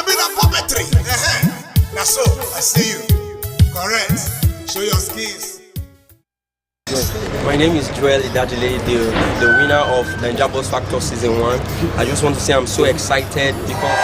be the puppetry. Now so, I see you. Correct. Show your skills. Yes. My name is Joel Idajile, the winner of Naija Boss Factor Season 1. I just want to say I'm so excited because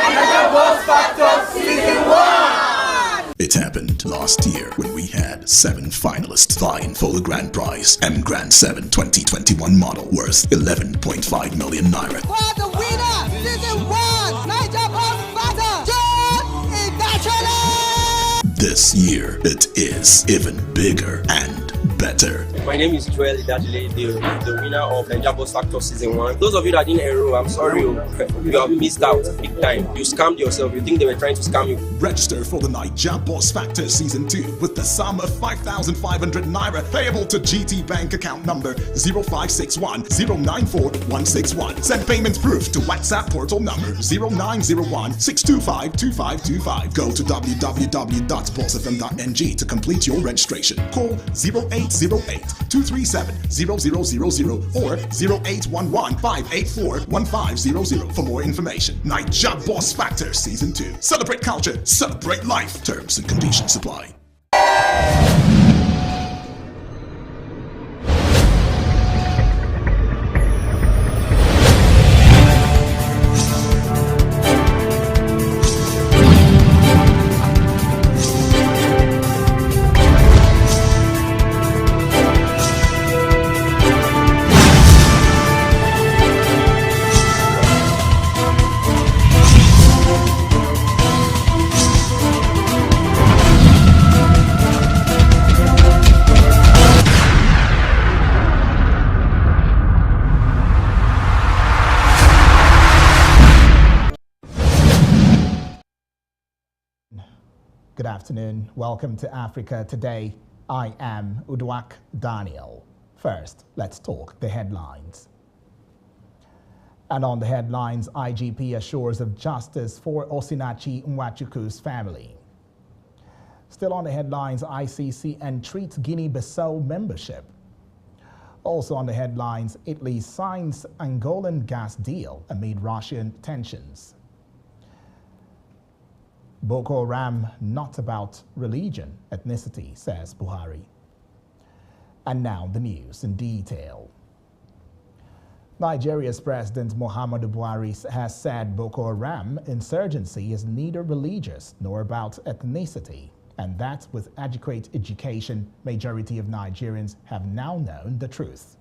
Naija Boss Factor Season 1! It happened last year when we had 7 finalists vying for the grand prize, M Grand 7 2021 model worth 11.5 million naira. For the winner, Season 1, Naija Boss Factor, Joel Idajile! This year, it is even bigger and better. my name is Joel Idajile, the winner of Naija Boss Factor Season 1. Those of you that didn't enroll, I'm sorry, you have missed out big time. You scammed yourself. You think they were trying to scam you. Register for the Naija Boss Factor Season 2 with the sum of 5,500 naira payable to GT Bank account number 0561 094 161. Send payment proof to WhatsApp portal number 0901 625 2525. Go to www.bossfm.ng to complete your registration. Call 0808 237 0000 or 0811 584 1500 for more information. Naija Boss Factor Season 2. Celebrate culture, celebrate life. Terms and conditions apply. Good afternoon. Welcome to Africa Today. I am Udwak Daniel. First, let's talk the headlines. And on the headlines, IGP assures of justice for Osinachi Nwachukwu's family. Still on the headlines, ICC entreats Guinea-Bissau membership. Also on the headlines, Italy signs Angolan gas deal amid Russian tensions. Boko Haram not about religion, ethnicity, says Buhari. And now the news in detail. Nigeria's President Muhammadu Buhari has said Boko Haram insurgency is neither religious nor about ethnicity, and that with adequate education, majority of Nigerians have now known the truth.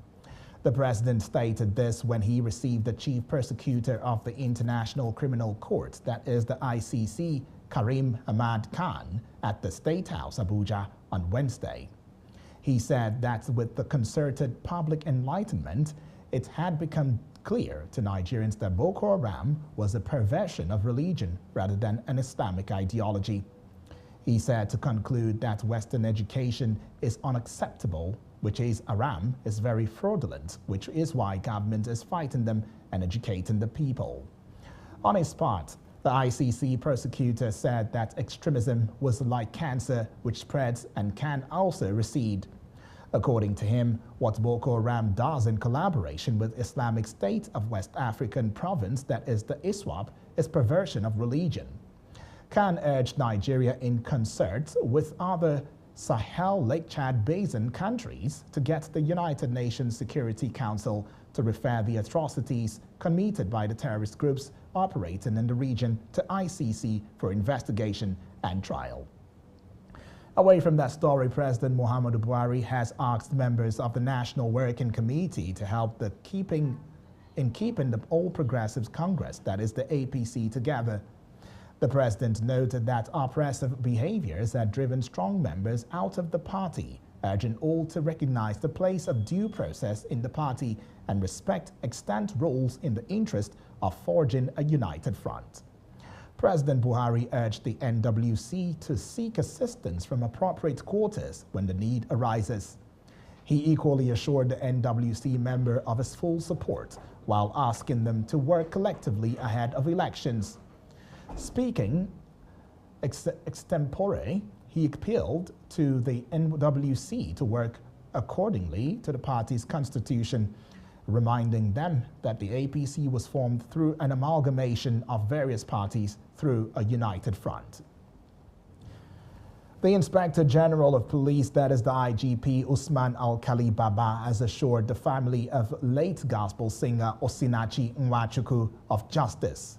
The president stated this when he received the chief prosecutor of the International Criminal Court, that is the ICC, Karim Ahmad Khan, at the State House, Abuja, on Wednesday. He said that with the concerted public enlightenment, it had become clear to Nigerians that Boko Haram was a perversion of religion rather than an Islamic ideology. He said to conclude that Western education is unacceptable, which is Haram is very fraudulent, which is why government is fighting them and educating the people. On his part, the ICC prosecutor said that extremism was like cancer which spreads and can also recede. According to him, what Boko Haram does in collaboration with Islamic State of West African province, that is the ISWAP, is perversion of religion. Khan urged Nigeria in concert with other Sahel Lake Chad Basin countries to get the United Nations Security Council to refer the atrocities committed by the terrorist groups operating in the region to ICC for investigation and trial. Away from that story, President Muhammadu Buhari has asked members of the National Working Committee to help keeping the All Progressives Congress, that is the APC, together. The president noted that oppressive behaviors had driven strong members out of the party, urging all to recognize the place of due process in the party and respect extant rules in the interest of forging a united front. President Buhari urged the NWC to seek assistance from appropriate quarters when the need arises. He equally assured the NWC member of his full support while asking them to work collectively ahead of elections. Speaking extempore, he appealed to the NWC to work accordingly to the party's constitution reminding them that the APC was formed through an amalgamation of various parties through a united front. The Inspector General of Police, that is the IGP, Usman Alkali Baba, has assured the family of late gospel singer Osinachi Nwachukwu of justice.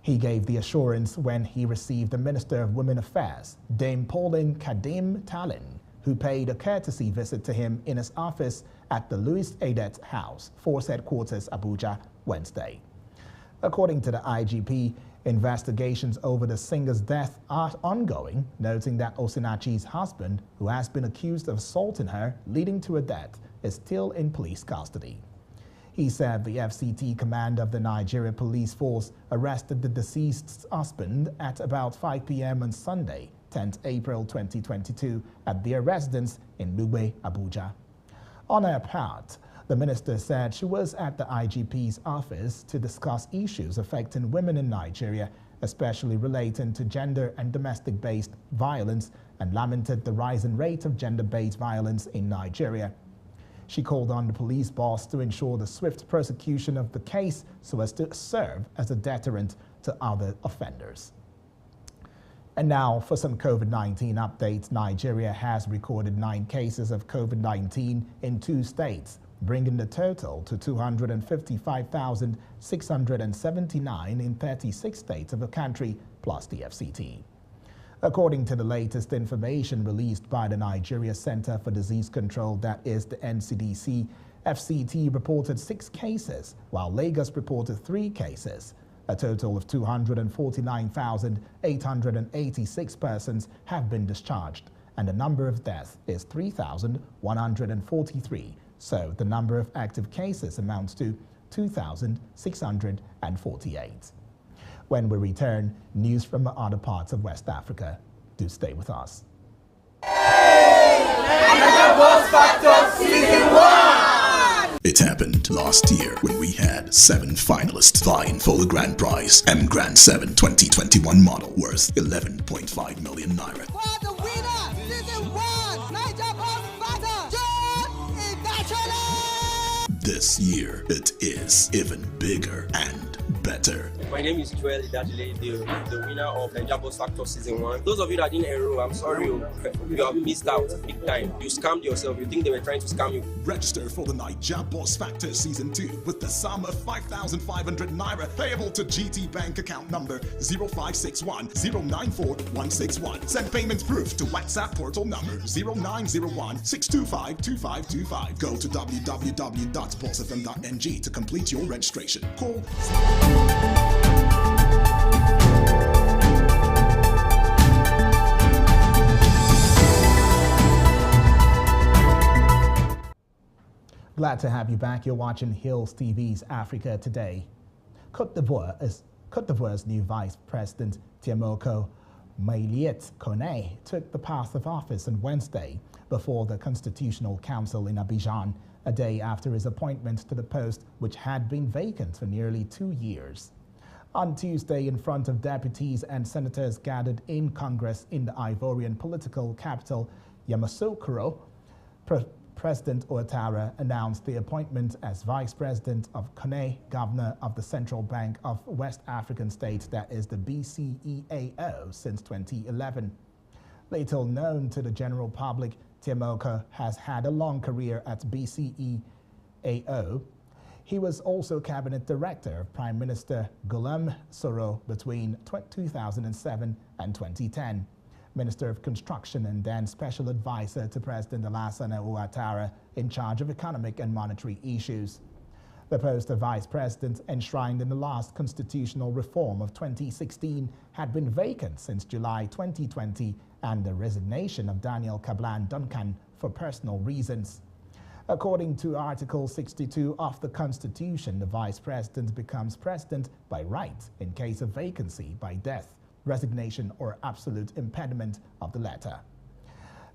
He gave the assurance when he received the Minister of Women Affairs, Dame Pauline Kadim Talin, who paid a courtesy visit to him in his office at the Louis Adet House, Force Headquarters, Abuja, Wednesday. According to the IGP, investigations over the singer's death are ongoing, noting that Osinachi's husband, who has been accused of assaulting her, leading to her death, is still in police custody. He said the FCT command of the Nigeria Police Force arrested the deceased's husband at about 5 p.m. on Sunday, 10th April 2022, at their residence in Lugbe, Abuja. On her part, the minister said she was at the IGP's office to discuss issues affecting women in Nigeria, especially relating to gender and domestic-based violence, and lamented the rising rate of gender-based violence in Nigeria. She called on the police boss to ensure the swift prosecution of the case so as to serve as a deterrent to other offenders. And now for some COVID-19 updates. Nigeria has recorded 9 cases of COVID-19 in 2 states, bringing the total to 255,679 in 36 states of the country, plus the FCT. According to the latest information released by the Nigeria Center for Disease Control, that is the NCDC, FCT reported 6 cases, while Lagos reported 3 cases. A total of 249,886 persons have been discharged, and the number of deaths is 3,143. So the number of active cases amounts to 2,648. When we return, news from other parts of West Africa. Do stay with us. Naija Boss Factor Season 1! It happened last year when we had 7 finalists vying for the grand prize, M Grand 7 2021 model worth 11.5 million naira. For the winner, Season 1, Naija Boss Factor, John Ibachole! This year, it is even bigger and better. My name is Joel Idajile, the winner of Naija Boss Factor Season 1. Those of you that didn't enroll, I'm sorry, you have missed out big time. You scammed yourself. You think they were trying to scam you. Register for the Naija Boss Factor Season 2 with the sum of 5,500 naira payable to GT Bank account number 0561 094 161. Send payment proof to WhatsApp portal number 0901 625 2525. Go to www.bossfm.ng to complete your registration. Call. Glad to have you back. You're watching Hills TV's Africa Today. Côte d'Ivoire's new Vice President, Temuco Mailiet Kone, took the path of office on Wednesday before the Constitutional Council in Abidjan, a day after his appointment to the post, which had been vacant for nearly 2 years. On Tuesday, in front of deputies and senators gathered in Congress in the Ivorian political capital, Yamoussoukro, President Ouattara announced the appointment as Vice President of Kone, Governor of the Central Bank of West African States, that is the BCEAO, since 2011. Little known to the general public, Temuco has had a long career at BCEAO. He was also Cabinet Director of Prime Minister Guillaume Soro between 2007 and 2010. Minister of Construction and then Special Advisor to President Alassane Ouattara in charge of economic and monetary issues. The post of Vice President, enshrined in the last constitutional reform of 2016, had been vacant since July 2020 and the resignation of Daniel Kablan Duncan for personal reasons. According to Article 62 of the Constitution, the Vice President becomes President by right in case of vacancy by death, resignation, or absolute impediment of the latter.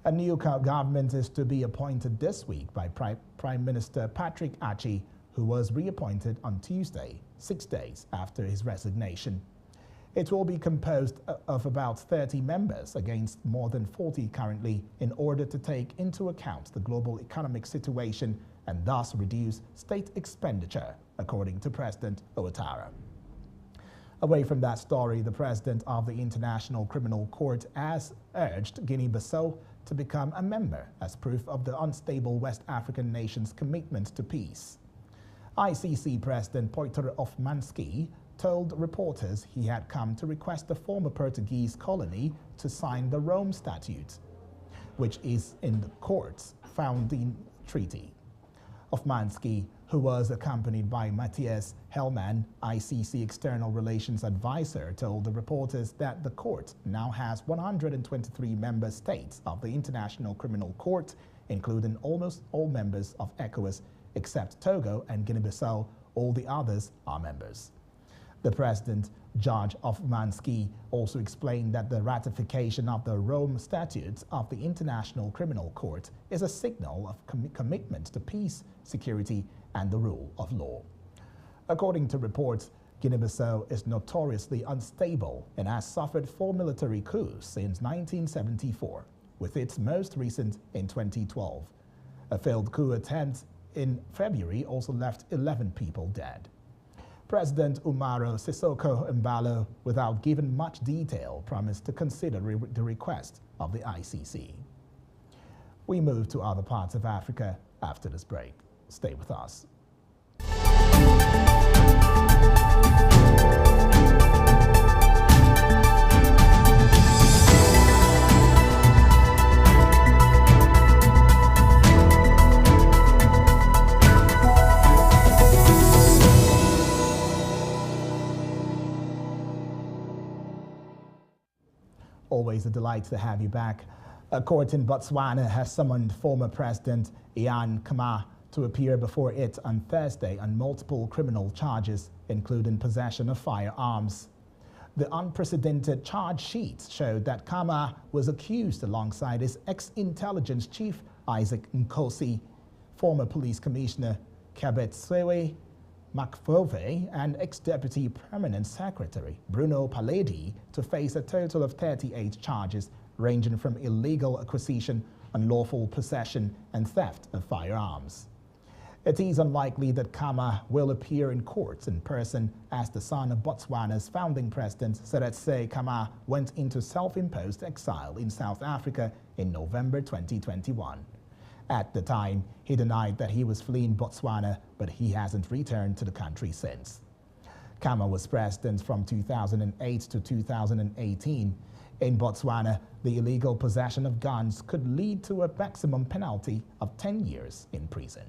A new government is to be appointed this week by Prime Minister Patrick Achi, who was reappointed on Tuesday, 6 days after his resignation. It will be composed of about 30 members against more than 40 currently, in order to take into account the global economic situation and thus reduce state expenditure, according to President Ouattara. Away from that story, the president of the International Criminal Court has urged Guinea-Bissau to become a member as proof of the unstable West African nation's commitment to peace. ICC President Poitor Hofmanski told reporters he had come to request the former Portuguese colony to sign the Rome Statute, which is in the court's founding treaty. Hofmanski, who was accompanied by Matthias Hellmann, ICC External Relations Advisor, told the reporters that the court now has 123 member states of the International Criminal Court, including almost all members of ECOWAS, except Togo and Guinea-Bissau. All the others are members. The president, Judge Hofmanski, also explained that the ratification of the Rome Statute of the International Criminal Court is a signal of commitment to peace, security, and the rule of law. According to reports, Guinea-Bissau is notoriously unstable and has suffered 4 military coups since 1974, with its most recent in 2012. A failed coup attempt in February also left 11 people dead. President Umaro Sissoko Embalo, without giving much detail, promised to consider the request of the ICC. We move to other parts of Africa after this break. Stay with us. Always a delight to have you back. A court in Botswana has summoned former President Ian Khama to appear before it on Thursday on multiple criminal charges, including possession of firearms. The unprecedented charge sheet showed that Khama was accused alongside his ex-intelligence chief Isaac Nkosi, former police commissioner Kabetsewe Makfove, and ex-deputy permanent secretary Bruno Paledi to face a total of 38 charges ranging from illegal acquisition, unlawful possession, and theft of firearms. It is unlikely that Khama will appear in court in person, as the son of Botswana's founding president Seretse Khama went into self-imposed exile in South Africa in November 2021. At the time, he denied that he was fleeing Botswana, but he hasn't returned to the country since. Khama was president from 2008 to 2018. In Botswana, the illegal possession of guns could lead to a maximum penalty of 10 years in prison.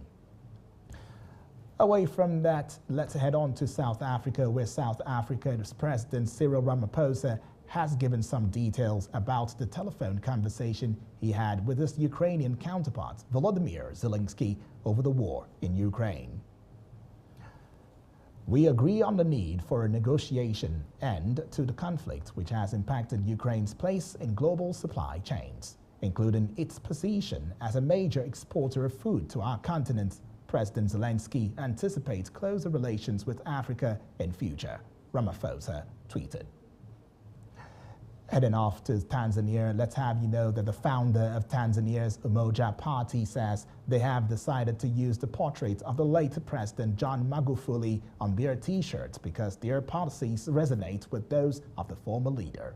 Away from that, let's head on to South Africa, where South Africa's President Cyril Ramaphosa has given some details about the telephone conversation he had with his Ukrainian counterpart, Volodymyr Zelensky, over the war in Ukraine. We agree on the need for a negotiation end to the conflict, which has impacted Ukraine's place in global supply chains, including its position as a major exporter of food to our continent. President Zelensky anticipates closer relations with Africa in future, Ramaphosa tweeted. Heading off to Tanzania, let's have you know that the founder of Tanzania's Umoja Party says they have decided to use the portrait of the late President John Magufuli on their T-shirts because their policies resonate with those of the former leader.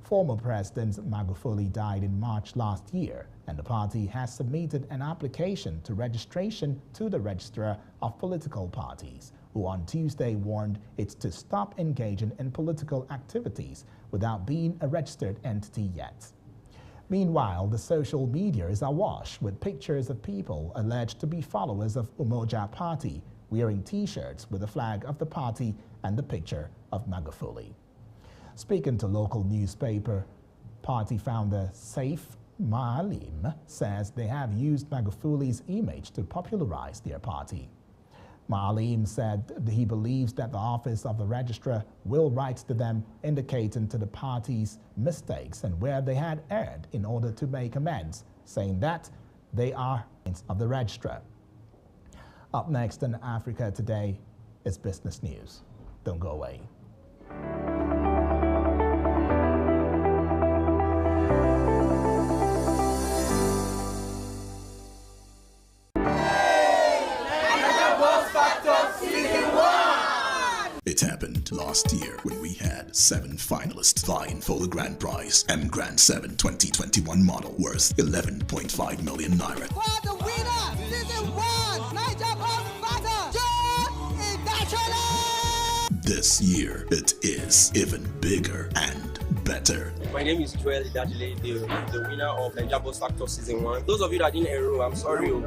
Former President Magufuli died in March last year, and the party has submitted an application to registration to the Registrar of Political Parties, who on Tuesday warned it to stop engaging in political activities without being a registered entity yet. Meanwhile, the social media is awash with pictures of people alleged to be followers of Umoja Party wearing T-shirts with the flag of the party and the picture of Magufuli. Speaking to local newspaper, party founder Saif Maalim says they have used Magufuli's image to popularize their party. Maalim said he believes that the office of the registrar will write to them indicating to the party's mistakes and where they had erred in order to make amends, saying that they are of the registrar. Up next in Africa Today is business news. Don't go away. last year when we had 7 finalists vying for the grand prize, M Grand 7 2021 model worth 11.5 million naira. For the winner, season 1, Niger Boss Factor, John Ibachole! This year, it is even bigger and better. My name is Joel Idajile, the winner of Niger Boss Factor Season 1. Those of you that didn't enroll, I'm sorry, you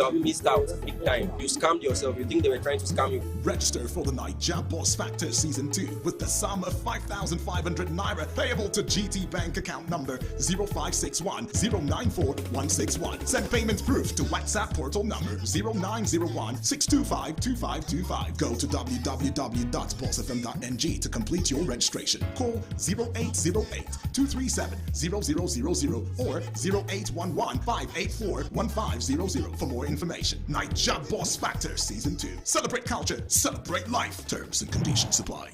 have missed out big time. You scammed yourself. You think they were trying to scam you. Register for the Niger Boss Factor Season 2 with the sum of 5,500 naira payable to GT Bank account number 0561 094 161. Send payment proof to WhatsApp portal number 0901 625 2525. Go to www.bossfm.ng to complete your registration. Call 0808 237 0000 or 0811 584 1500 for more information. Niger Boss Factor Season 2. Celebrate culture, celebrate life. Terms and conditions apply.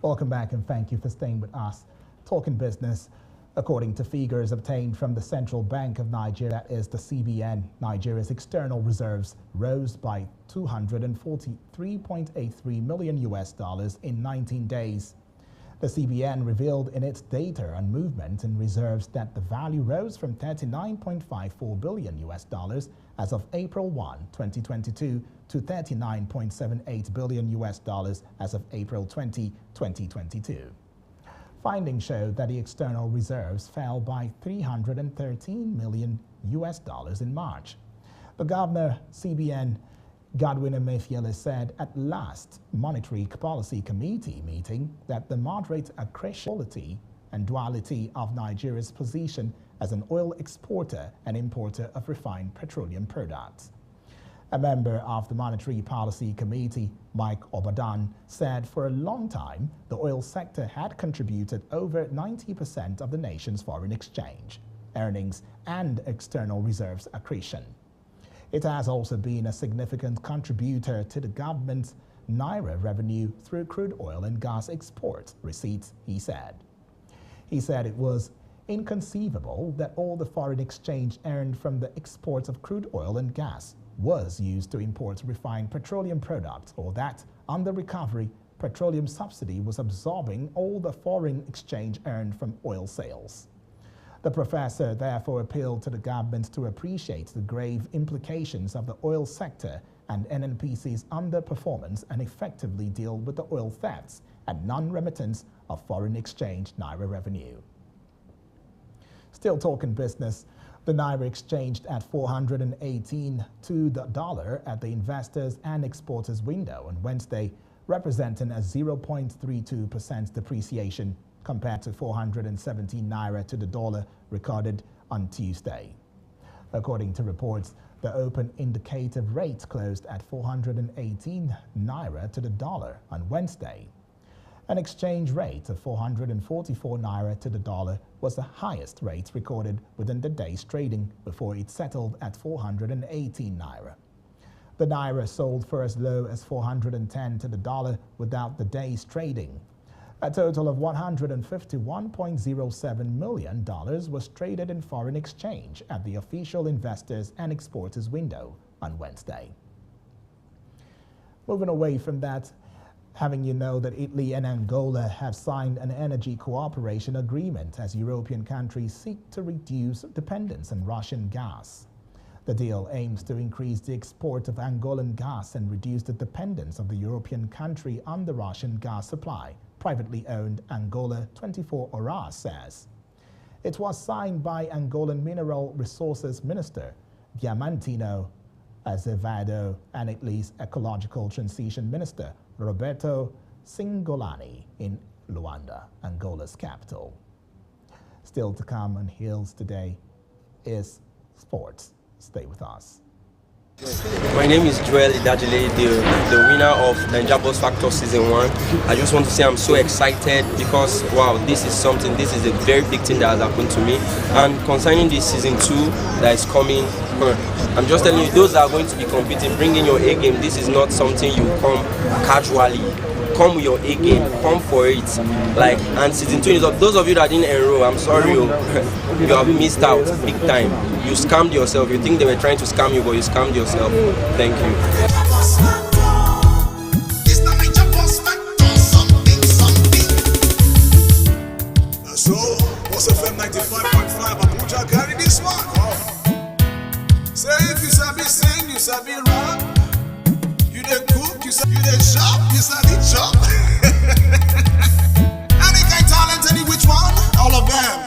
Welcome back and thank you for staying with us. Talking business. According to figures obtained from the Central Bank of Nigeria, that is the CBN, Nigeria's external reserves rose by $243.83 million in 19 days. The CBN revealed in its data on movement in reserves that the value rose from $39.54 billion as of April 1, 2022 to $39.78 billion as of April 20, 2022. Findings showed that the external reserves fell by $313 million in March. The governor, CBN, Godwin Emefiele, said at last Monetary Policy Committee meeting that the moderate accretion and duality of Nigeria's position as an oil exporter and importer of refined petroleum products. A member of the Monetary Policy Committee, Mike Obadan, said for a long time the oil sector had contributed over 90% of the nation's foreign exchange, earnings, and external reserves accretion. It has also been a significant contributor to the government's Naira revenue through crude oil and gas export receipts, he said. He said it was inconceivable that all the foreign exchange earned from the exports of crude oil and gas was used to import refined petroleum products, or that, under recovery, petroleum subsidy was absorbing all the foreign exchange earned from oil sales. The professor therefore appealed to the government to appreciate the grave implications of the oil sector and NNPC's underperformance and effectively deal with the oil thefts and non-remittance of foreign exchange Naira revenue. Still talking business, the Naira exchanged at 418 to the dollar at the investors and exporters window on Wednesday, representing a 0.32% depreciation compared to 417 Naira to the dollar recorded on Tuesday. According to reports, the open indicative rate closed at 418 Naira to the dollar on Wednesday. An exchange rate of 444 Naira to the dollar was the highest rate recorded within the day's trading before it settled at 418 Naira. The Naira sold for as low as 410 to the dollar without the day's trading. A total of $151.07 million was traded in foreign exchange at the official investors and exporters window on Wednesday. Moving away from that, having you know that Italy and Angola have signed an energy cooperation agreement as European countries seek to reduce dependence on Russian gas. The deal aims to increase the export of Angolan gas and reduce the dependence of the European country on the Russian gas supply, privately owned Angola 24 Horas says. It was signed by Angolan Mineral Resources Minister Diamantino Azevedo and Italy's Ecological Transition Minister Roberto Cingolani in Luanda, Angola's capital. Still to come on Hills today is sports. Stay with us. My name is Joel Idajile, the winner of Niger Boss Factor Season 1. I just want to say I'm so excited because, wow, this is a very big thing that has happened to me. And concerning this Season 2 that is coming, I'm just telling you, those that are going to be competing, bring in your A game. This is not something you come casually. come with your A game, come for it. Like, and season 2 is up. Those of you that didn't enroll, I'm sorry, you have missed out big time. You scammed yourself. You think they were trying to scam you, but you scammed yourself. Thank you. So, Boss FM 95.5 Abuja carry this one. Say if you sabi sing, you sabi rap, you dey cook, you dey shop, you sabi chop. Any kind talent, any which one, all of them.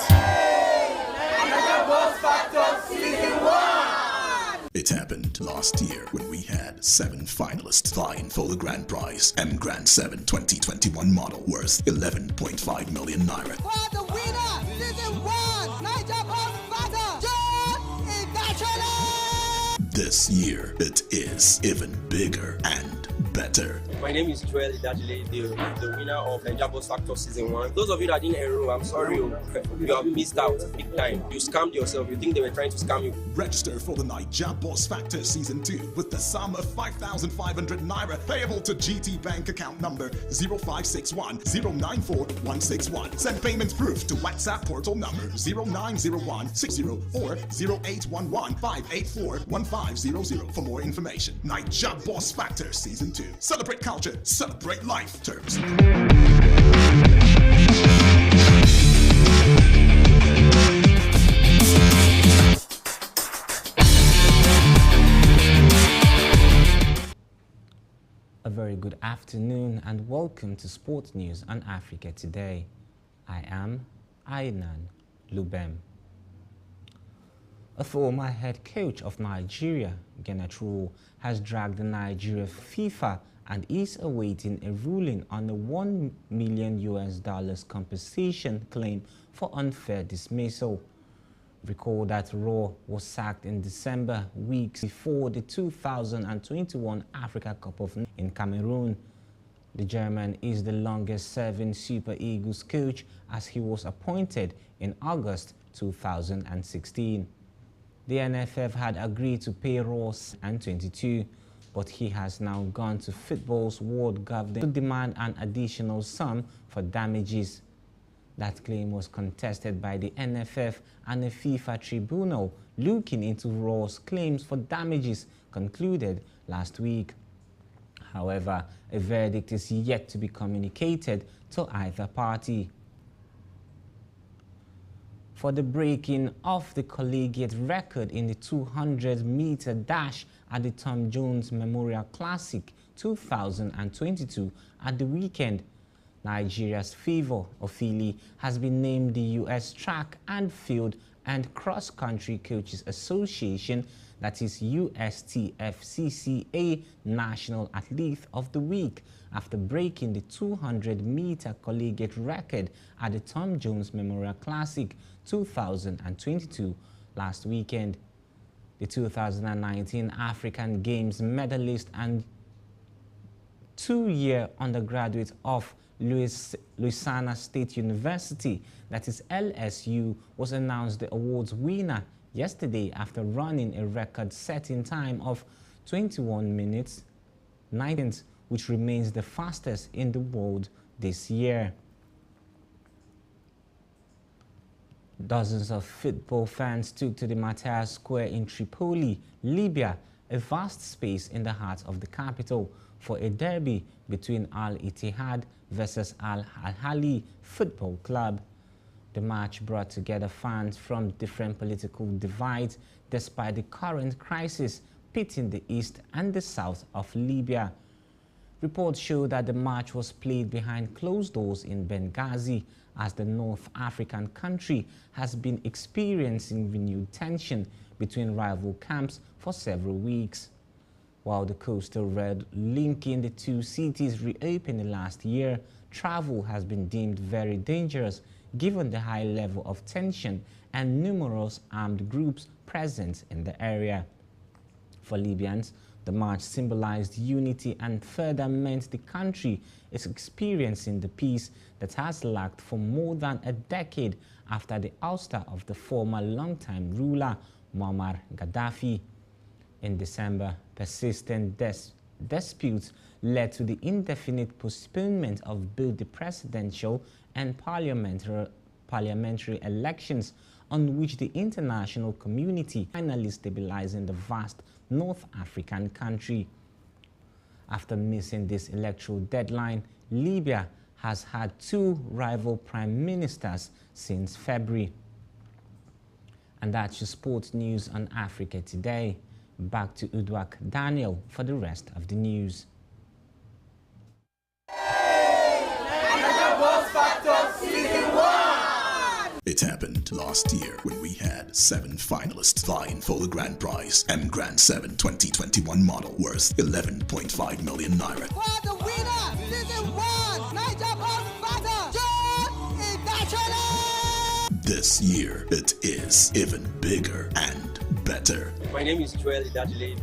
It happened last year when we had 7 finalists vying for the grand prize, M Grand 7 2021 model worth 11.5 million naira. For the winner, season 1, Niger Boss Factor, John Ibachole. This year, it is even bigger and better. My name is Joel Idajile, the winner of Niger Boss Factor Season 1. Those of you that didn't enroll, I'm sorry, you have missed out big time. You scammed yourself. You think they were trying to scam you. Register for the Niger Boss Factor Season 2 with the sum of 5,500 naira payable to GT Bank account number 0561 094 161. Send payment proof to WhatsApp portal number 0901 60 or 0811 584 1500 for more information. Niger Boss Factor Season 2. Celebrate culture, celebrate life. Terms. A very good afternoon and welcome to Sports News on Africa Today. I am Ainan Lubem. A former head coach of Nigeria, Genatru, has dragged the Nigeria FIFA and is awaiting a ruling on a $1 million compensation claim for unfair dismissal. Recall that Raw was sacked in December, weeks before the 2021 Africa Cup of Nations in Cameroon. The German is the longest-serving Super Eagles coach as he was appointed in August 2016. The NFF had agreed to pay Ross and 22, but he has now gone to Football's World Government to demand an additional sum for damages. That claim was contested by the NFF, and a FIFA tribunal looking into Ross' claims for damages concluded last week. However, a verdict is yet to be communicated to either party. For the breaking of the collegiate record in the 200-meter dash at the Tom Jones Memorial Classic 2022 at the weekend, Nigeria's Favour Ofili has been named the U.S. Track and Field and Cross Country Coaches Association, that is USTFCCA, National Athlete of the Week after breaking the 200-meter collegiate record at the Tom Jones Memorial Classic 2022 last weekend. The 2019 African Games medalist and two-year undergraduate of Louisiana State University, that is LSU, was announced the awards winner yesterday after running a record-setting time of 21 minutes 19, which remains the fastest in the world this year. Dozens of football fans took to the Matthias Square in Tripoli, Libya, a vast space in the heart of the capital, for a derby between Al Ittihad versus Al Ahly Football Club. The match brought together fans from different political divides despite the current crisis pitting the east and the south of Libya. Reports show that the match was played behind closed doors in Benghazi, as the North African country has been experiencing renewed tension between rival camps for several weeks. While the coastal road linking the two cities reopened last year, travel has been deemed very dangerous given the high level of tension and numerous armed groups present in the area. For Libyans, the march symbolized unity and further meant the country is experiencing the peace that has lacked for more than a decade after the ouster of the former longtime ruler Muammar Gaddafi. In December, persistent disputes led to the indefinite postponement of both the presidential and parliamentary elections, on which the international community finally stabilizing the vast North African country. After missing this electoral deadline, Libya has had two rival prime ministers since February. And that's your sports news on Africa Today. Back to Uduak Daniel for the rest of the news. It happened last year when we had 7 finalists vying for the grand prize, M Grand 7 2021 model worth 11.5 million naira. For the winner, season 1, Niger Boss Factor, Joel Idachole. This year, it is even bigger and better. My name is Joel Idachole,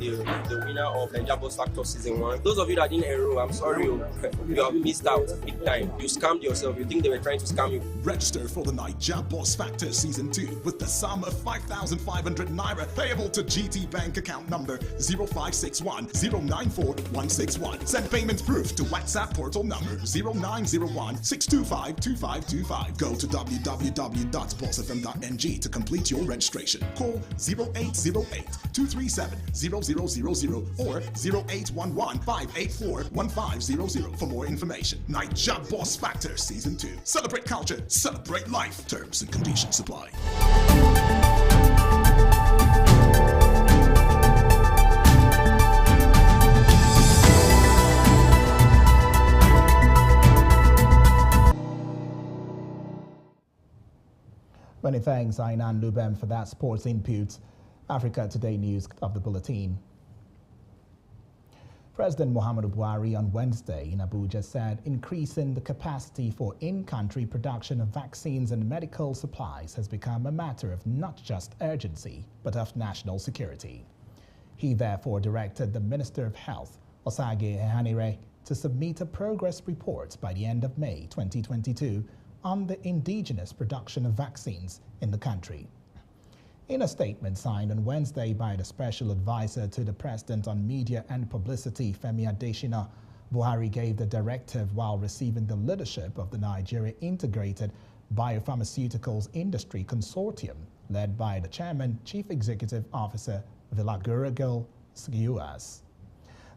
the winner of Niger Boss Factor Season 1. Those of you that didn't enroll, I'm sorry, you have missed out big time. You scammed yourself. You think they were trying to scam you. Register for the Niger Boss Factor Season 2 with the sum of 5,500 naira payable to GT Bank account number 0561 094 161. Send payment proof to WhatsApp portal number 0901 625 2525. Go to www.bossfm.ng to complete your registration. Call 0808 237 0000 or 0811 584 1500 for more information. Niger Boss Factor Season 2. Celebrate culture, celebrate life. Terms and conditions apply. Many thanks, Ainan Lubem, for that sports input. Africa Today news of the bulletin. President Muhammadu Buhari on Wednesday in Abuja said increasing the capacity for in-country production of vaccines and medical supplies has become a matter of not just urgency, but of national security. He therefore directed the Minister of Health, Osage Ehanire, to submit a progress report by the end of May 2022 on the indigenous production of vaccines in the country. In a statement signed on Wednesday by the Special Advisor to the President on Media and Publicity, Femi Adesina, Buhari gave the directive while receiving the leadership of the Nigeria Integrated Biopharmaceuticals Industry Consortium, led by the Chairman, Chief Executive Officer Vilagurugil Skiuas.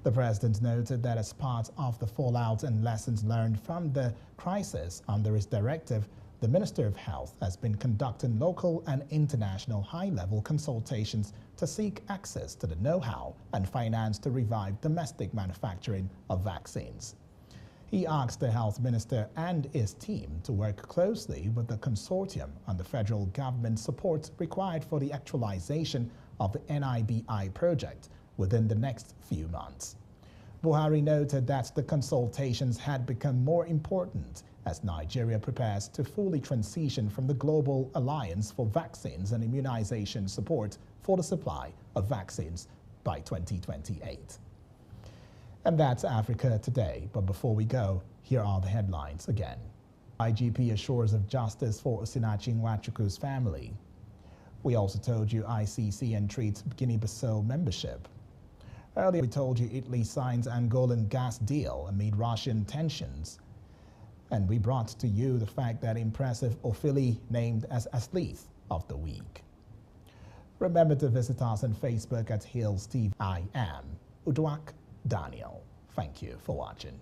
The President noted that as part of the fallout and lessons learned from the crisis under his directive, the Minister of Health has been conducting local and international high-level consultations to seek access to the know-how and finance to revive domestic manufacturing of vaccines. He asked the Health Minister and his team to work closely with the consortium on the federal government support required for the actualization of the NIBI project within the next few months. Buhari noted that the consultations had become more important as Nigeria prepares to fully transition from the Global Alliance for Vaccines and Immunization Support for the supply of vaccines by 2028. And that's Africa Today. But before we go, here are the headlines again. IGP assures of justice for Osinachi Nwachukwu's family. We also told you ICC entreats Guinea-Bissau membership. Earlier we told you Italy signs Angolan gas deal amid Russian tensions. And we brought to you the fact that impressive Ofili named as Athlete of the Week. Remember to visit us on Facebook at Hills TV. I am Uduak Daniel. Thank you for watching.